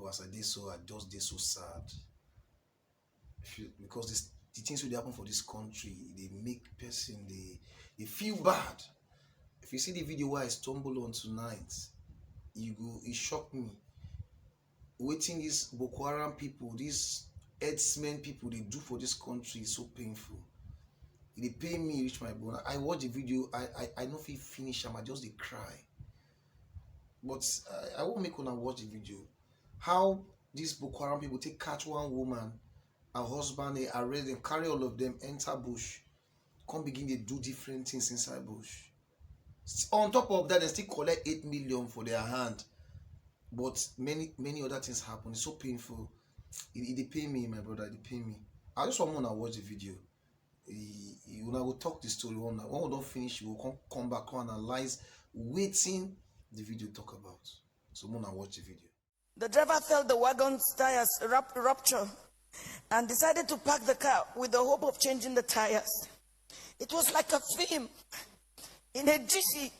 but as I just did so sad. Because the things will happen for this country, they make person they feel bad. If you see the video where I stumble on tonight, it shocked me. Waiting these Boko Haram people, these herdsmen people they do for this country is so painful. They pay me reach my bone. I watch the video, I know if he finish them, I just they cry. But I won't make one watch the video. How these Boko Haram people catch one woman, her husband, they arrest them, carry all of them, enter bush, come begin to do different things inside bush. On top of that, they still collect 8 million for their hand. But many other things happen. It's so painful. They pay me, my brother. They pay me. I just want to watch the video. When I will talk the story, when we don't finish, we will come back and analyze, waiting the video talk about. So I'm gonna watch the video. The driver felt the wagon's tires rupture and decided to park the car with the hope of changing the tires. It was like a film. In a GC,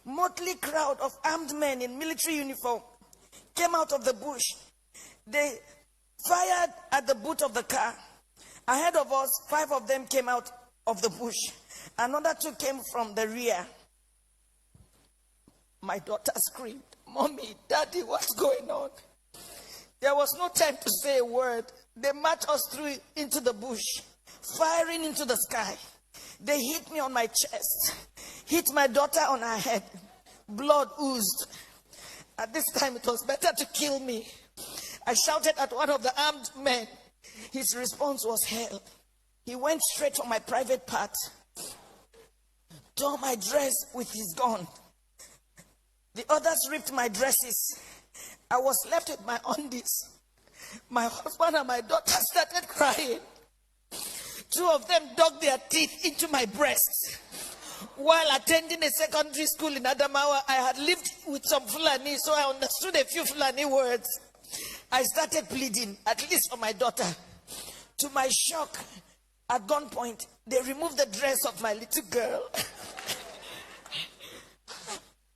motley crowd of armed men in military uniform came out of the bush. They fired at the boot of the car. Ahead of us, 5 of them came out of the bush. Another 2 came from the rear. My daughter screamed, "Mommy, Daddy, what's going on?" There was no time to say a word. They marched us through into the bush, firing into the sky. They hit me on my chest, hit my daughter on her head. Blood oozed. At this time, it was better to kill me. I shouted at one of the armed men. His response was hell. He went straight for my private part, tore my dress with his gun. The others ripped my dresses. I was left with my undies. My husband and my daughter started crying. 2 of them dug their teeth into my breasts. While attending a secondary school in Adamawa, I had lived with some Fulani, so I understood a few Fulani words. I started pleading, at least for my daughter. To my shock, at gunpoint, they removed the dress of my little girl.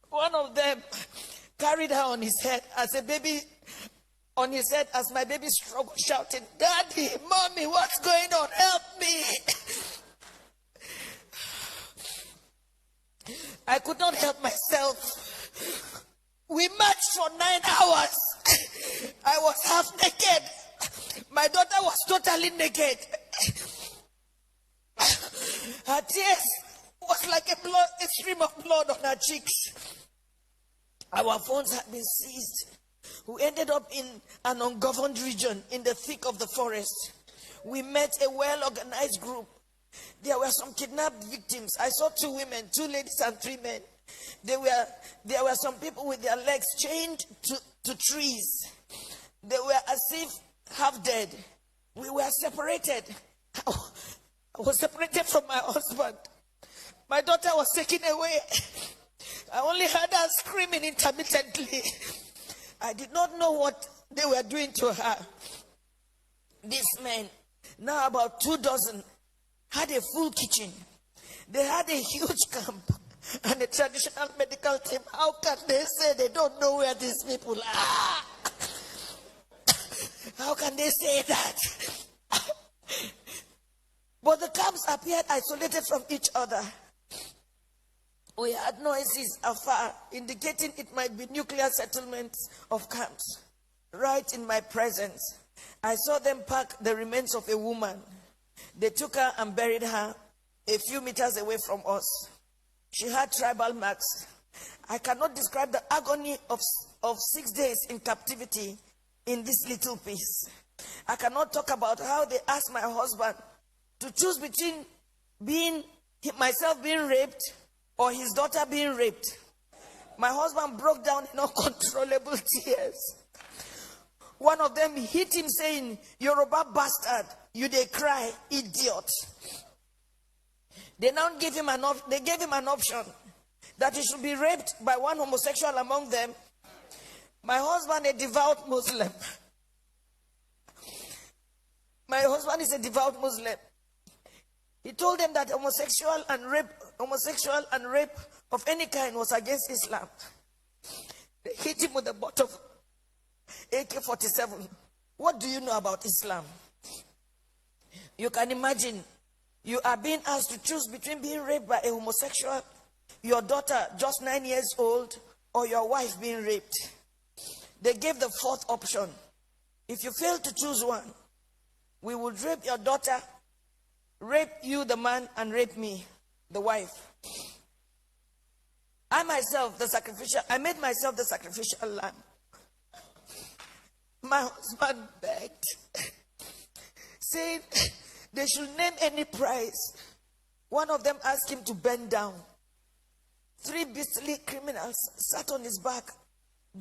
One of them carried her on his head as a baby, on his head as my baby struggled, shouting, "Daddy, Mommy, what's going on? Help me!" I could not help myself. We marched for 9 hours. I was half naked. My daughter was totally naked. Her tears was like a stream of blood on her cheeks. Our phones had been seized. We ended up in an ungoverned region in the thick of the forest. We met a well-organized group. There were some kidnapped victims. I saw 2 women, 2 ladies and 3 men. There were some people with their legs chained to trees. They were as if half dead. We were separated. I was separated from my husband. My daughter was taken away. I only heard her screaming intermittently. I did not know what they were doing to her. These men, now about 2 dozen, had a full kitchen. They had a huge camp and a traditional medical team. How can they say they don't know where these people are? How can they say that? But the camps appeared isolated from each other. We had noises afar, indicating it might be nuclear settlements of camps. Right in my presence, I saw them pack the remains of a woman. They took her and buried her a few meters away from us. She had tribal marks. I cannot describe the agony of 6 days in captivity in this little piece. I cannot talk about how they asked my husband to choose between myself being raped or his daughter being raped. My husband broke down in uncontrollable tears. One of them hit him saying, "Yoruba bastard, you dey cry, idiot." They now gave him an option that he should be raped by one homosexual among them. My husband, a devout Muslim. My husband is a devout Muslim. He told them that homosexual and rape of any kind was against Islam. They hit him with a AK-47. What do you know about Islam? You can imagine, you are being asked to choose between being raped by a homosexual, your daughter just 9 years old, or your wife being raped. They gave the fourth option. If you fail to choose one, we would rape your daughter, rape you, the man, and rape me, the wife. I made myself the sacrificial lamb. My husband begged, saying they should name any price. One of them asked him to bend down. 3 beastly criminals sat on his back,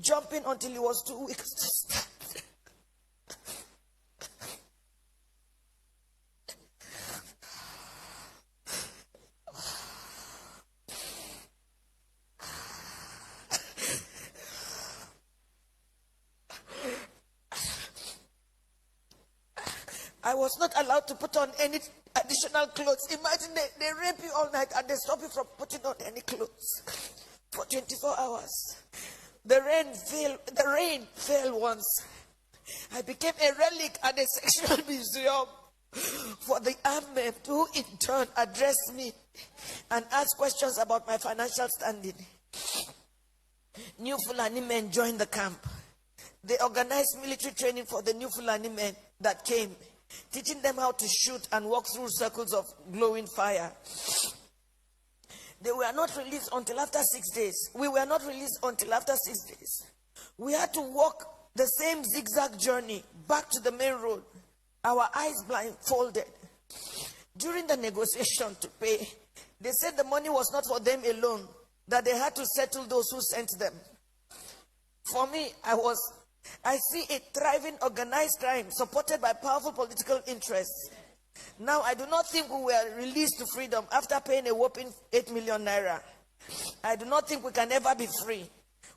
jumping until he was too weak to stand. I was not allowed to put on any additional clothes. Imagine they rape you all night and they stop you from putting on any clothes for 24 hours. The rain fell once. I became a relic at a sexual museum for the armed men, who in turn addressed me and asked questions about my financial standing. New Fulani men joined the camp. They organized military training for the new Fulani men that came, teaching them how to shoot and walk through circles of glowing fire. They were not released until after 6 days. We were not released until after 6 days. We had to walk the same zigzag journey back to the main road, our eyes blindfolded. During the negotiation to pay, they said the money was not for them alone, that they had to settle those who sent them. For me, I see a thriving organized crime supported by powerful political interests. Now, I do not think we were released to freedom after paying a whopping 8 million naira. I do not think we can ever be free.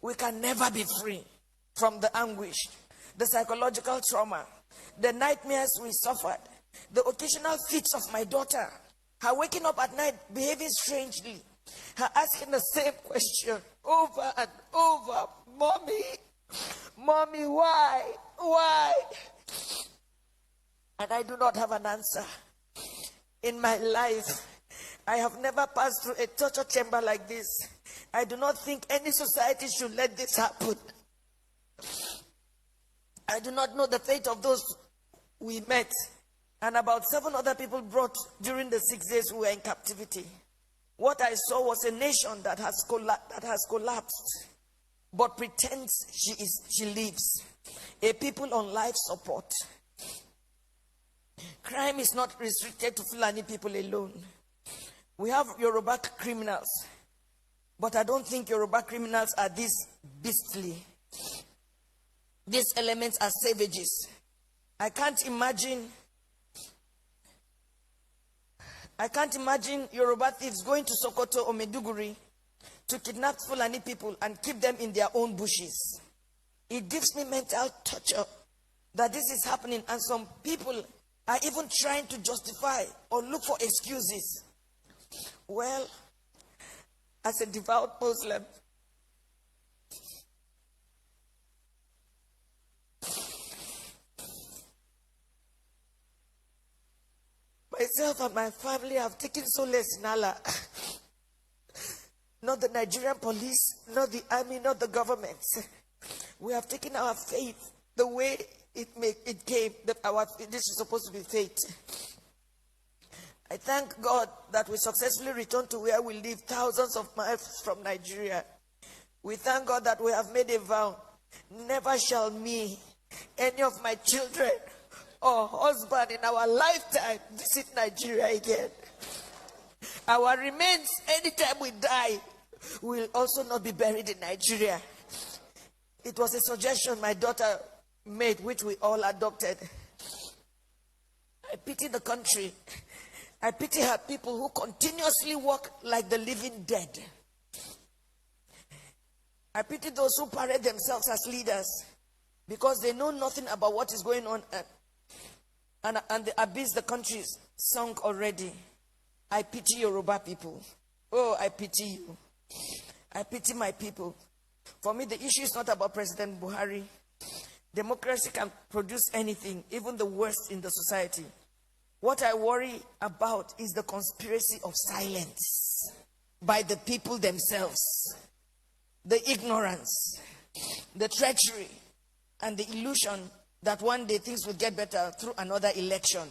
We can never be free from the anguish, the psychological trauma, the nightmares we suffered, the occasional fits of my daughter, her waking up at night behaving strangely, her asking the same question over and over, Mommy, why? And I do not have an answer. In my life, I have never passed through a torture chamber like this. I do not think any society should let this happen. I do not know the fate of those we met and about 7 other people brought during the 6 days we were in captivity. What I saw was a nation that has collapsed, but pretends she lives. A people on life support. Crime is not restricted to Fulani people alone. We have Yoruba criminals, but I don't think Yoruba criminals are this beastly. These elements are savages. I can't imagine Yoruba thieves going to Sokoto or Maiduguri to kidnap Fulani people and keep them in their own bushes. It gives me mental torture that this is happening, and some people are even trying to justify or look for excuses. Well, as a devout Muslim, myself and my family have taken solace in Allah. Not the Nigerian police, not the army, not the government. We have taken our faith the way it came, that this is supposed to be fate. I thank God that we successfully returned to where we live, thousands of miles from Nigeria. We thank God that we have made a vow. Never shall me, any of my children or husband in our lifetime visit Nigeria again. Our remains, anytime we die, will also not be buried in Nigeria. It was a suggestion my daughter made, which we all adopted. I pity the country. I pity her people who continuously walk like the living dead. I pity those who parade themselves as leaders because they know nothing about what is going on and the abyss the country is sunk already. I pity Yoruba people. Oh, I pity you. I pity my people. For me, the issue is not about President Buhari. Democracy can produce anything, even the worst in the society. What I worry about is the conspiracy of silence by the people themselves, the ignorance, the treachery, and the illusion that one day things will get better through another election.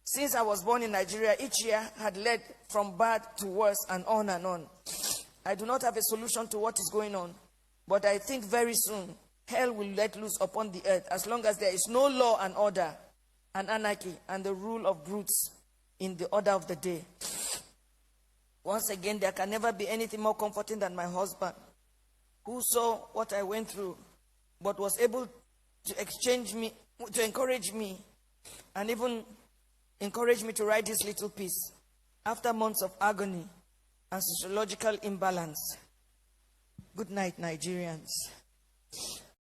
Since I was born in Nigeria, each year had led from bad to worse and on and on. I do not have a solution to what is going on, but I think very soon hell will let loose upon the earth as long as there is no law and order and anarchy and the rule of brutes in the order of the day. Once again, there can never be anything more comforting than my husband, who saw what I went through, but was able to encourage me, and even encourage me to write this little piece after months of agony and sociological imbalance. Good night, Nigerians.